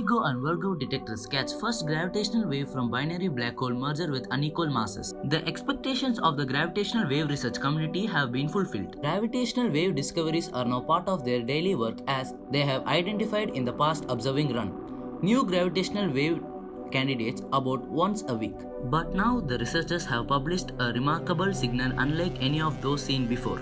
LIGO and Virgo detectors catch first gravitational wave from binary black hole merger with unequal masses. The expectations of the gravitational wave research community have been fulfilled. Gravitational wave discoveries are now part of their daily work as they have identified in the past observing run new gravitational wave candidates about once a week. But now the researchers have published a remarkable signal unlike any of those seen before.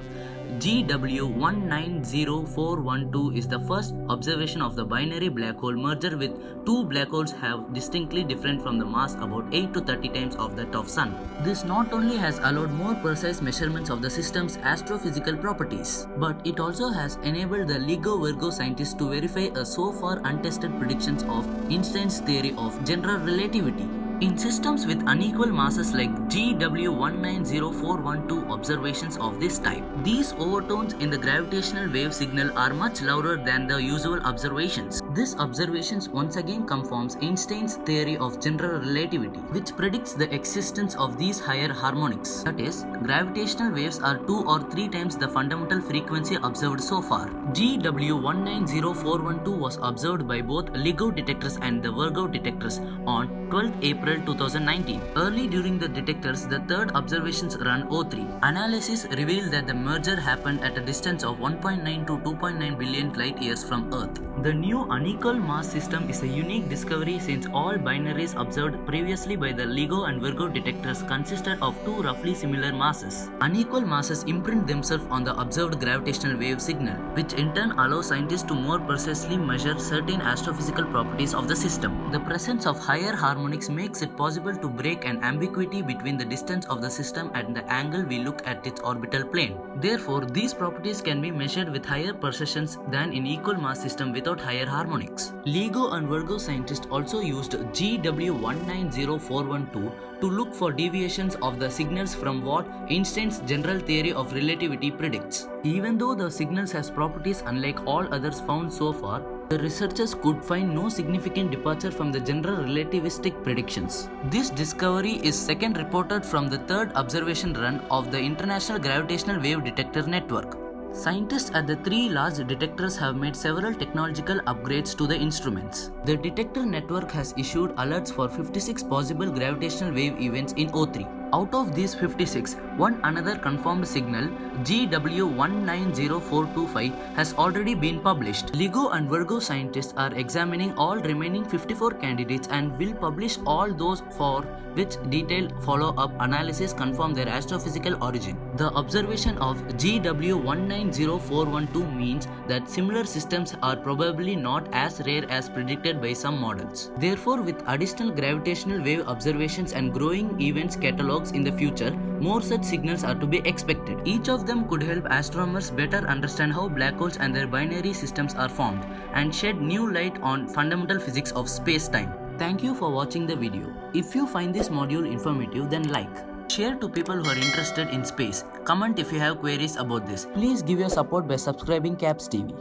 GW190412 is the first observation of the binary black hole merger with two black holes have distinctly different from the mass about 8 to 30 times of that of Sun. This not only has allowed more precise measurements of the system's astrophysical properties, but it also has enabled the LIGO Virgo scientists to verify a so far untested predictions of Einstein's theory of general relativity. In systems with unequal masses like GW190412 observations of this type, these overtones in the gravitational wave signal are much louder than the usual observations. This observations once again confirms Einstein's theory of general relativity, which predicts the existence of these higher harmonics. That is, gravitational waves are 2 or 3 times the fundamental frequency observed so far. GW190412 was observed by both LIGO detectors and the Virgo detectors on 12th April 2019. Early during the detectors, the third observations run O3. Analysis revealed that the merger happened at a distance of 1.9 to 2.9 billion light years from Earth. The new unequal mass system is a unique discovery since all binaries observed previously by the LIGO and Virgo detectors consisted of two roughly similar masses. Unequal masses imprint themselves on the observed gravitational wave signal, which in turn allows scientists to more precisely measure certain astrophysical properties of the system. The presence of higher harmonics makes it possible to break an ambiguity between the distance of the system and the angle we look at its orbital plane. Therefore, these properties can be measured with higher precisions than in equal mass system without higher harmonics. LIGO and Virgo scientists also used GW190412 to look for deviations of the signals from what Einstein's general theory of relativity predicts. Even though the signals has properties unlike all others found so far, the researchers could find no significant departure from the general relativistic predictions. This discovery is second reported from the third observation run of the International Gravitational Wave Detector Network. Scientists at the three large detectors have made several technological upgrades to the instruments. The detector network has issued alerts for 56 possible gravitational wave events in O3. Out of these 56, one another confirmed signal, GW190425, has already been published. LIGO and Virgo scientists are examining all remaining 54 candidates and will publish all those for which detailed follow-up analysis confirm their astrophysical origin. The observation of GW190412 means that similar systems are probably not as rare as predicted by some models. Therefore, with additional gravitational wave observations and growing events catalog in the future, more such signals are to be expected. Each of them could help astronomers better understand how black holes and their binary systems are formed and shed new light on fundamental physics of space-time. Thank you for watching the video. If you find this module informative, then like. Share to people who are interested in space. Comment if you have queries about this. Please give your support by subscribing CAPS TV.